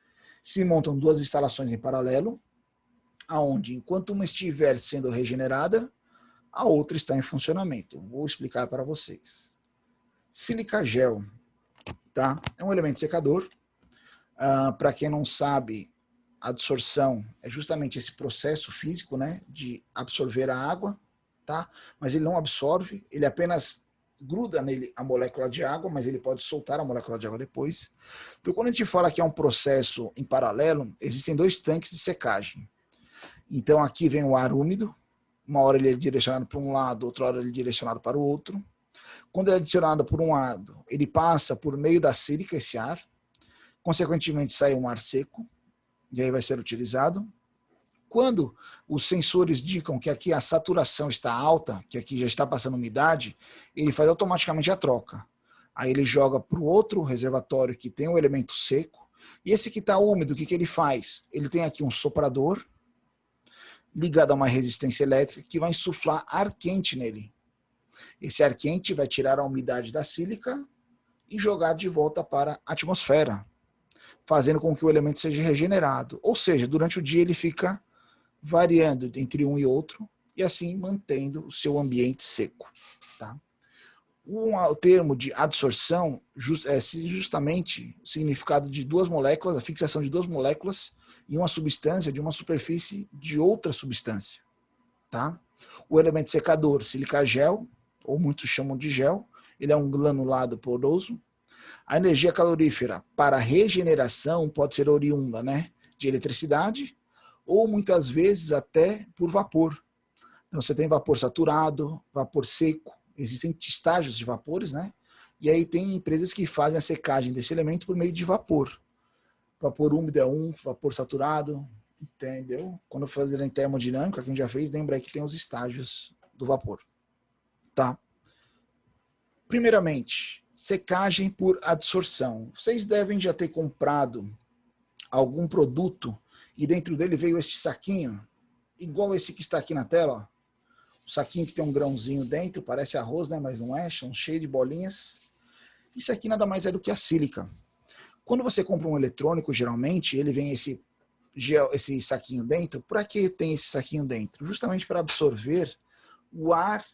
se montam 2 instalações em paralelo, aonde, enquanto uma estiver sendo regenerada, a outra está em funcionamento. Vou explicar para vocês. Sílica gel, tá? É um elemento secador. Para quem não sabe, a adsorção é justamente esse processo físico, né, de absorver a água, tá? Mas ele não absorve, ele apenas gruda nele a molécula de água, mas ele pode soltar a molécula de água depois. Então, quando a gente fala que é um processo em paralelo, existem 2 tanques de secagem. Então, aqui vem o ar úmido, uma hora ele é direcionado para um lado, outra hora ele é direcionado para o outro. Quando ele é direcionado por um lado, ele passa por meio da sílica, esse ar, consequentemente sai um ar seco, e aí vai ser utilizado. Quando os sensores indicam que aqui a saturação está alta, que aqui já está passando umidade, ele faz automaticamente a troca. Aí ele joga para o outro reservatório que tem o elemento seco, e esse que está úmido, o que ele faz? Ele tem aqui um soprador, ligado a uma resistência elétrica, que vai insuflar ar quente nele. Esse ar quente vai tirar a umidade da sílica e jogar de volta para a atmosfera, fazendo com que o elemento seja regenerado. Ou seja, durante o dia ele fica variando entre um e outro, e assim mantendo o seu ambiente seco. Tá? O termo de adsorção é justamente o significado de 2 moléculas, a fixação de 2 moléculas em uma substância de uma superfície de outra substância. Tá? O elemento secador, sílica gel, ou muitos chamam de gel, ele é um granulado poroso. A energia calorífera para regeneração pode ser oriunda, né, de eletricidade, ou muitas vezes até por vapor. Então você tem vapor saturado, vapor seco, existem estágios de vapores, né? E aí tem empresas que fazem a secagem desse elemento por meio de vapor. Vapor úmido é um, vapor saturado, entendeu? Quando fazerem termodinâmica, quem já fez, lembra aí que tem os estágios do vapor. Tá? Primeiramente, secagem por adsorção. Vocês devem já ter comprado algum produto e dentro dele veio esse saquinho, igual esse que está aqui na tela, ó. O saquinho que tem um grãozinho dentro, parece arroz, né? Mas não é, são cheio de bolinhas. Isso aqui nada mais é do que a sílica. Quando você compra um eletrônico, geralmente, ele vem esse saquinho dentro. Por que tem esse saquinho dentro? Justamente para absorver o ar,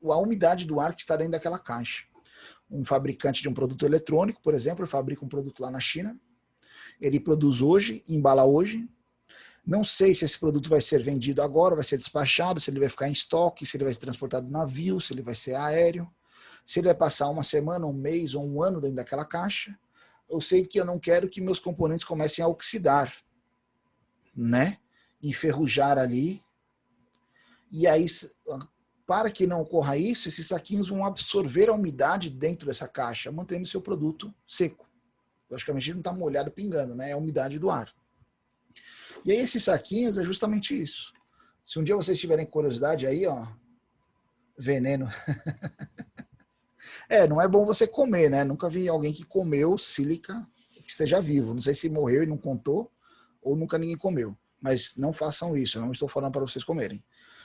a umidade do ar que está dentro daquela caixa. Um fabricante de um produto eletrônico, por exemplo, ele fabrica um produto lá na China, ele produz hoje, embala hoje. Não sei se esse produto vai ser vendido agora, vai ser despachado, se ele vai ficar em estoque, se ele vai ser transportado no navio, se ele vai ser aéreo, se ele vai passar uma semana, um mês ou um ano dentro daquela caixa. Eu sei que eu não quero que meus componentes comecem a oxidar, né? Enferrujar ali. E aí, para que não ocorra isso, esses saquinhos vão absorver a umidade dentro dessa caixa, mantendo o seu produto seco. Logicamente, ele não está molhado pingando, né? É a umidade do ar. E aí, esses saquinhos é justamente isso. Se um dia vocês tiverem curiosidade aí, ó, veneno. Não é bom você comer, né? Nunca vi alguém que comeu sílica que esteja vivo. Não sei se morreu e não contou, ou nunca ninguém comeu. Mas não façam isso, eu não estou falando para vocês comerem.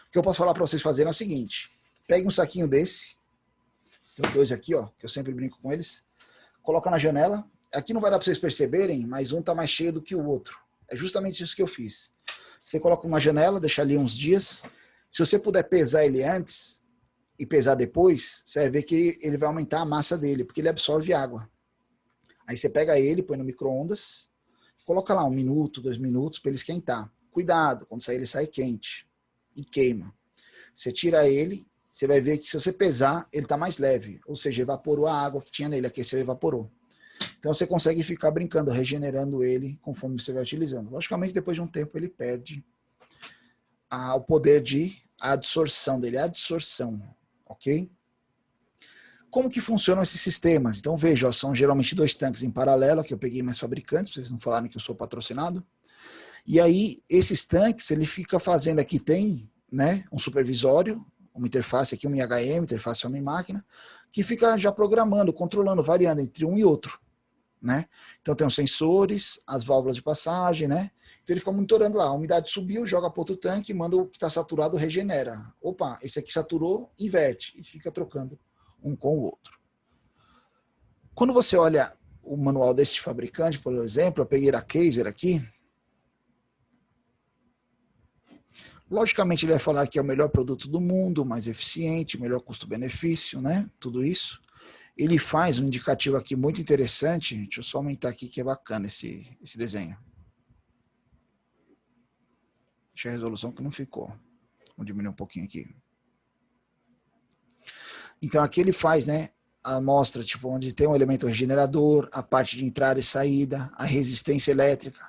O que eu posso falar para vocês fazerem é o seguinte: pegue um saquinho desse, tem 2 aqui, ó, que eu sempre brinco com eles, coloca na janela. Aqui não vai dar para vocês perceberem, mas um tá mais cheio do que o outro. É justamente isso que eu fiz. Você coloca uma janela, deixa ali uns dias. Se você puder pesar ele antes e pesar depois, você vai ver que ele vai aumentar a massa dele, porque ele absorve água. Aí você pega ele, põe no micro-ondas, coloca lá 1 minuto, 2 minutos para ele esquentar. Cuidado, quando sair ele sai quente e queima. Você tira ele, você vai ver que se você pesar, ele está mais leve, ou seja, evaporou a água que tinha nele, aqueceu e evaporou. Então você consegue ficar brincando, regenerando ele conforme você vai utilizando. Logicamente, depois de um tempo, ele perde o poder de adsorção dele, adsorção, ok? Como que funcionam esses sistemas? Então veja, são geralmente 2 tanques em paralelo, que eu peguei mais fabricantes, vocês não falaram que eu sou patrocinado. E aí, esses tanques, ele fica fazendo aqui, tem, né, um supervisório, uma interface aqui, um IHM, interface homem-máquina, que fica já programando, controlando, variando entre um e outro, né? Então tem os sensores, as válvulas de passagem, né? Então ele fica monitorando lá, a umidade subiu, joga para outro tanque, manda o que está saturado, regenera. Opa, esse aqui saturou, inverte, e fica trocando um com o outro. Quando você olha o manual desse fabricante, por exemplo, eu peguei da Kaiser aqui, logicamente ele vai falar que é o melhor produto do mundo, mais eficiente, melhor custo-benefício, né? Tudo isso. Ele faz um indicativo aqui muito interessante, deixa eu só aumentar aqui que é bacana esse desenho. Deixa a resolução que não ficou. Vou diminuir um pouquinho aqui. Então aqui ele faz, né, a amostra, tipo, onde tem um elemento regenerador, a parte de entrada e saída, a resistência elétrica,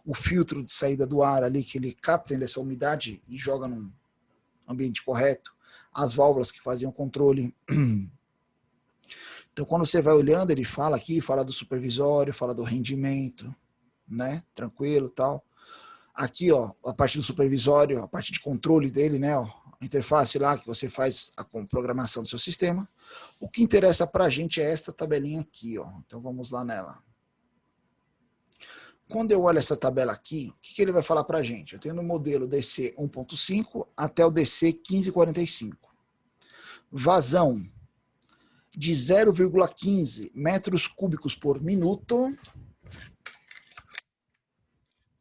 o filtro de saída do ar ali, que ele capta essa umidade e joga num ambiente correto, as válvulas que fazem o controle. Então quando você vai olhando, ele fala aqui, fala do supervisório, fala do rendimento, né, tranquilo e tal. Aqui, ó, a parte do supervisório, a parte de controle dele, né, ó, a interface lá que você faz a programação do seu sistema. O que interessa para a gente é esta tabelinha aqui, ó. Então vamos lá nela. Quando eu olho essa tabela aqui, o que ele vai falar para a gente? Eu tenho no modelo DC 1.5 até o DC 1545. Vazão de 0,15 metros cúbicos por minuto.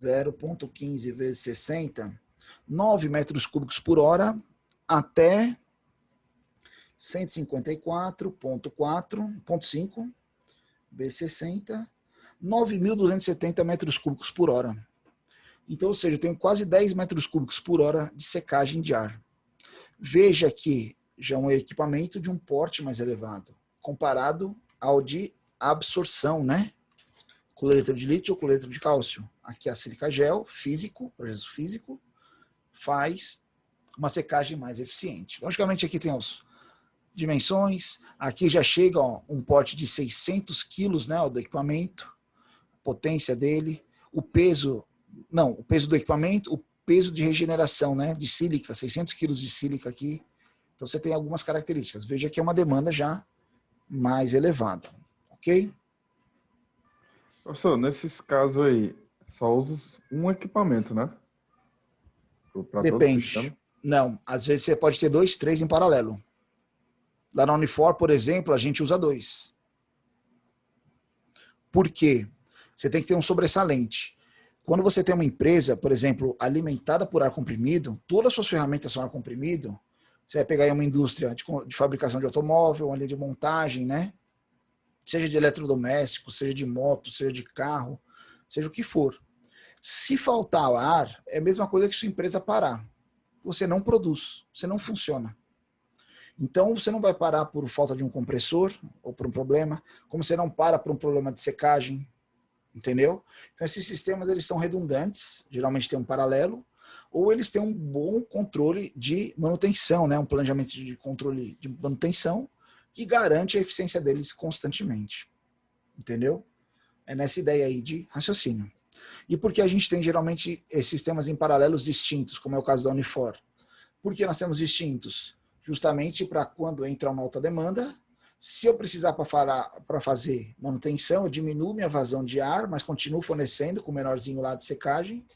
0,15 vezes 60, 9 metros cúbicos por hora, até 154,5 vezes 60, 9.270 metros cúbicos por hora. Então, ou seja, eu tenho quase 10 metros cúbicos por hora de secagem de ar. Veja que já é um equipamento de um porte mais elevado, comparado ao de absorção, né? Cloreto de lítio ou cloreto de cálcio. Aqui a sílica gel, físico, processo físico, faz uma secagem mais eficiente. Logicamente, aqui tem as dimensões, aqui já chega um porte de 600 quilos, né, do equipamento, potência dele, o peso do equipamento, o peso de regeneração, né, de sílica, 600 quilos de sílica aqui. Então você tem algumas características. Veja que é uma demanda já mais elevada, ok? Professor, nesses casos aí, só usa um equipamento, né? Para todo o Depende. sistema? Não, às vezes você pode ter 2, 3 em paralelo. Lá na Unifor, por exemplo, a gente usa 2. Por quê? Você tem que ter um sobressalente. Quando você tem uma empresa, por exemplo, alimentada por ar comprimido, todas as suas ferramentas são ar comprimido, você vai pegar aí uma indústria de fabricação de automóvel, uma linha de montagem, né? Seja de eletrodoméstico, seja de moto, seja de carro, seja o que for. Se faltar ar, é a mesma coisa que sua empresa parar. Você não produz, você não funciona. Então, você não vai parar por falta de um compressor ou por um problema, como você não para por um problema de secagem, entendeu? Então, esses sistemas eles são redundantes, geralmente tem um paralelo, ou eles têm um bom controle de manutenção, né? Um planejamento de controle de manutenção que garante a eficiência deles constantemente, entendeu? É nessa ideia aí de raciocínio. E por que a gente tem geralmente sistemas em paralelos distintos, como é o caso da Unifor? Por que nós temos distintos? Justamente para quando entra uma alta demanda, se eu precisar para fazer manutenção, eu diminuo minha vazão de ar, mas continuo fornecendo com o menorzinho lá de secagem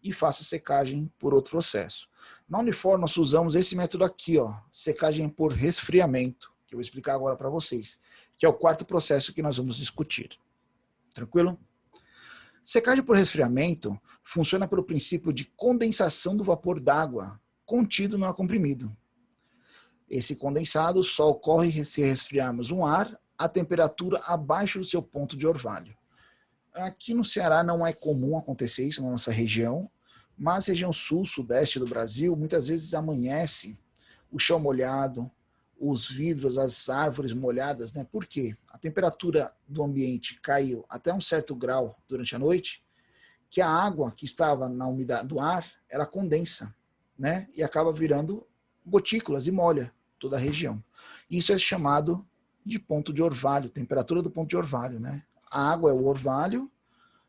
e faço secagem por outro processo. Na Unifor, nós usamos esse método aqui, ó, secagem por resfriamento, que eu vou explicar agora para vocês, que é o quarto processo que nós vamos discutir. Tranquilo? Secagem por resfriamento funciona pelo princípio de condensação do vapor d'água contido no ar comprimido. Esse condensado só ocorre se resfriarmos um ar a temperatura abaixo do seu ponto de orvalho. Aqui no Ceará não é comum acontecer isso na nossa região, mas região sul, sudeste do Brasil, muitas vezes amanhece o chão molhado, os vidros, as árvores molhadas, né? Por quê? A temperatura do ambiente caiu até um certo grau durante a noite, que a água que estava na umidade do ar, ela condensa, né? E acaba virando gotículas e molha toda a região. Isso é chamado de ponto de orvalho, temperatura do ponto de orvalho, né? A água é o orvalho,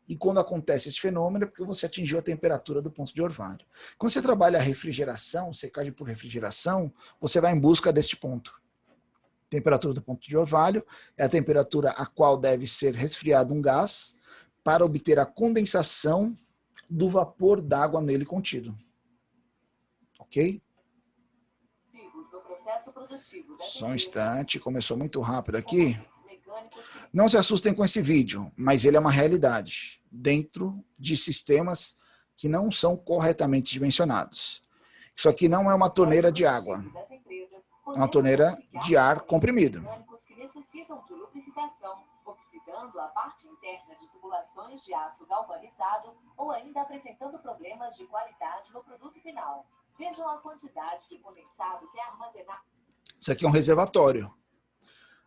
e quando acontece esse fenômeno é porque você atingiu a temperatura do ponto de orvalho. Quando você trabalha a refrigeração, secagem por refrigeração, você vai em busca deste ponto. Temperatura do ponto de orvalho é a temperatura a qual deve ser resfriado um gás para obter a condensação do vapor d'água nele contido. Ok? Só um instante, começou muito rápido aqui. Não se assustem com esse vídeo, mas ele é uma realidade dentro de sistemas que não são corretamente dimensionados. Isso aqui não é uma torneira de água, é uma torneira de ar comprimido. Que necessitam de lubrificação, oxidando a parte interna de tubulações de aço galvanizado ou ainda apresentando problemas de qualidade no produto final. Vejam a quantidade de condensado que é armazenado. Isso aqui é um reservatório.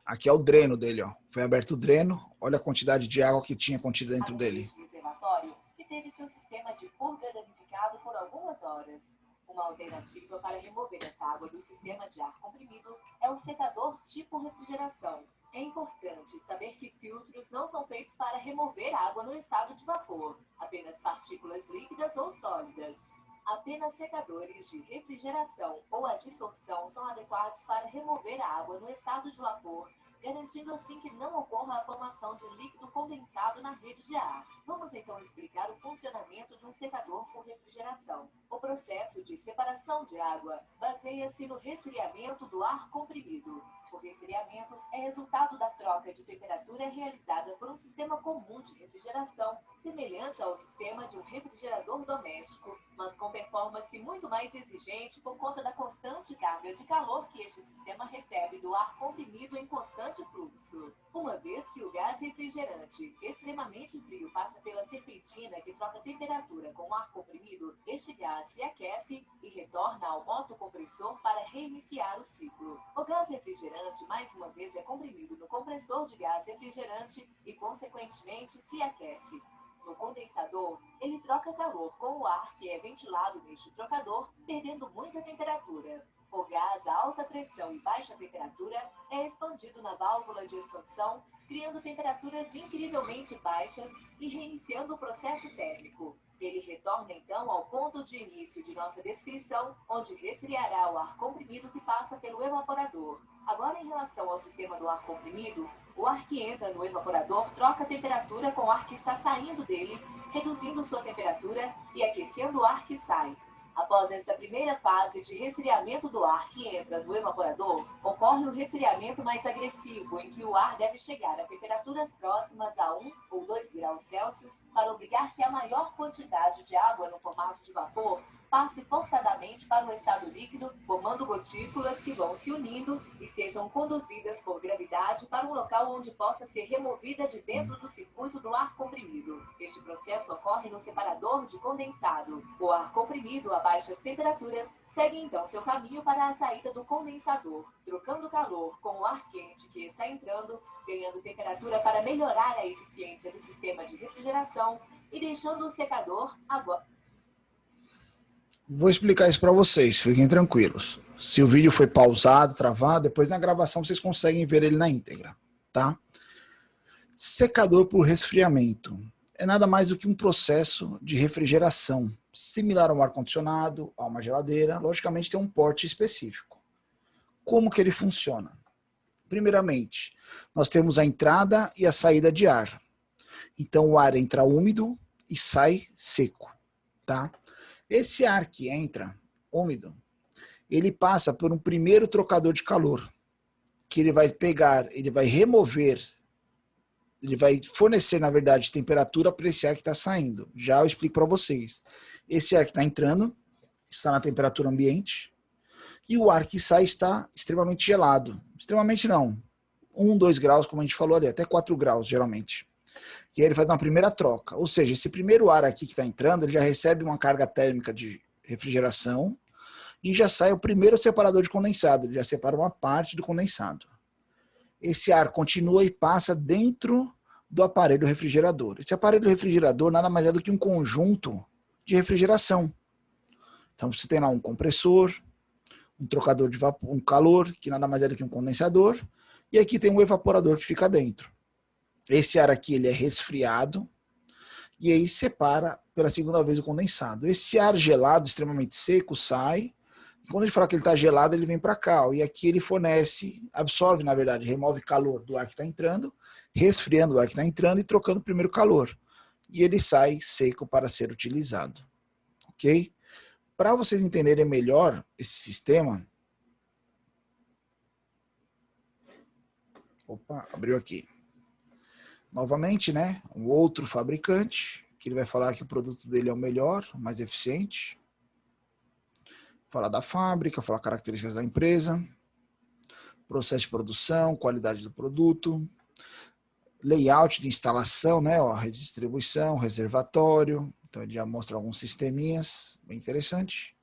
Aqui é o dreno dele, ó. Foi aberto o dreno, olha a quantidade de água que tinha contida dentro dele. Reservatório que teve seu sistema de purga danificado por algumas horas. Uma alternativa para remover essa água do sistema de ar comprimido é o secador tipo refrigeração. É importante saber que filtros não são feitos para remover água no estado de vapor, apenas partículas líquidas ou sólidas. Apenas secadores de refrigeração ou adsorção são adequados para remover a água no estado de vapor, garantindo assim que não ocorra a formação de líquido condensado na rede de ar. Vamos então explicar o funcionamento de um secador por refrigeração. O processo de separação de água baseia-se no resfriamento do ar comprimido. O resfriamento é resultado da troca de temperatura realizada por um sistema comum de refrigeração, semelhante ao sistema de um refrigerador doméstico, mas com performance muito mais exigente por conta da constante carga de calor que este sistema recebe do ar comprimido em constante fluxo. Uma vez que o gás refrigerante extremamente frio passa pela serpentina que troca temperatura com o ar comprimido, este gás se aquece e retorna ao motocompressor para reiniciar o ciclo. O gás refrigerante mais uma vez é comprimido no compressor de gás refrigerante e consequentemente se aquece. No no condensador, ele troca calor com o ar que é ventilado neste trocador, perdendo muita temperatura. O gás a alta pressão e baixa temperatura é expandido na válvula de expansão, criando temperaturas incrivelmente baixas e reiniciando o processo térmico. Ele retorna então ao ponto de início de nossa descrição, onde resfriará o ar comprimido que passa pelo evaporador. Agora, em relação ao sistema do ar comprimido, o ar que entra no evaporador troca a temperatura com o ar que está saindo dele, reduzindo sua temperatura e aquecendo o ar que sai. Após esta primeira fase de resfriamento do ar que entra no evaporador, ocorre o resfriamento mais agressivo, em que o ar deve chegar a temperaturas próximas a 1 ou 2 graus Celsius para obrigar que a maior quantidade de água no formato de vapor passe forçadamente para o estado líquido, formando gotículas que vão se unindo e sejam conduzidas por gravidade para um local onde possa ser removida de dentro do circuito do ar comprimido. Este processo ocorre no separador de condensado. O ar comprimido a baixas temperaturas segue então seu caminho para a saída do condensador, trocando calor com o ar quente que está entrando, ganhando temperatura para melhorar a eficiência do sistema de refrigeração e deixando o secador agora. Vou explicar isso para vocês, fiquem tranquilos. Se o vídeo foi pausado, travado, depois na gravação vocês conseguem ver ele na íntegra, tá? Secador por resfriamento é nada mais do que um processo de refrigeração, similar a um ar-condicionado, a uma geladeira, logicamente tem um porte específico. Como que ele funciona? Primeiramente, nós temos a entrada e a saída de ar. Então o ar entra úmido e sai seco, tá? Esse ar que entra úmido, ele passa por um primeiro trocador de calor, que ele vai pegar, ele vai remover, ele vai fornecer, na verdade, temperatura para esse ar que está saindo. Já eu explico para vocês. Esse ar que está entrando está na temperatura ambiente e o ar que sai está extremamente gelado. Extremamente não, 1, 2 graus, como a gente falou ali, até 4 graus, geralmente. E aí ele faz uma primeira troca, ou seja, esse primeiro ar aqui que está entrando, ele já recebe uma carga térmica de refrigeração e já sai o primeiro separador de condensado, ele já separa uma parte do condensado. Esse ar continua e passa dentro do aparelho refrigerador. Esse aparelho refrigerador nada mais é do que um conjunto de refrigeração. Então você tem lá um compressor, um trocador de vapor, um calor, que nada mais é do que um condensador, e aqui tem um evaporador que fica dentro. Esse ar aqui ele é resfriado e aí separa pela segunda vez o condensado. Esse ar gelado, extremamente seco, sai. E quando ele fala que ele está gelado, ele vem para cá. E aqui ele fornece, absorve, na verdade, remove calor do ar que está entrando, resfriando o ar que está entrando e trocando o primeiro calor. E ele sai seco para ser utilizado. Ok? Para vocês entenderem melhor esse sistema... Opa, abriu aqui. Novamente, né, um outro fabricante, que ele vai falar que o produto dele é o melhor, o mais eficiente. Falar da fábrica, falar características da empresa, processo de produção, qualidade do produto, layout de instalação, né, ó, redistribuição, reservatório. Então ele já mostra alguns sisteminhas, bem interessante.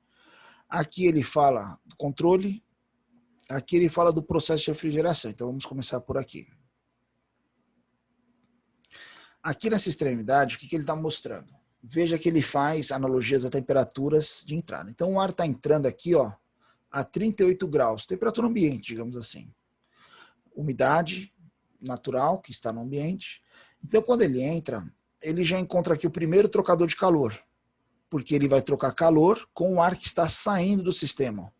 Aqui ele fala do controle, aqui ele fala do processo de refrigeração. Então vamos começar por aqui. Aqui nessa extremidade, o que ele está mostrando? Veja que ele faz analogias a temperaturas de entrada. Então o ar está entrando aqui, ó, a 38 graus, temperatura ambiente, digamos assim. Umidade natural que está no ambiente. Então quando ele entra, ele já encontra aqui o primeiro trocador de calor, porque ele vai trocar calor com o ar que está saindo do sistema.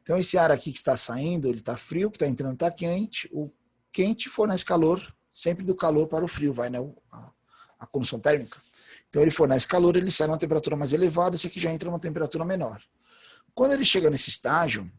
Então esse ar aqui que está saindo, ele está frio, que está entrando está quente, o quente fornece calor, sempre do calor para o frio, vai, né, a condução térmica. Então ele fornece calor, ele sai numa temperatura mais elevada, esse aqui já entra numa temperatura menor. Quando ele chega nesse estágio,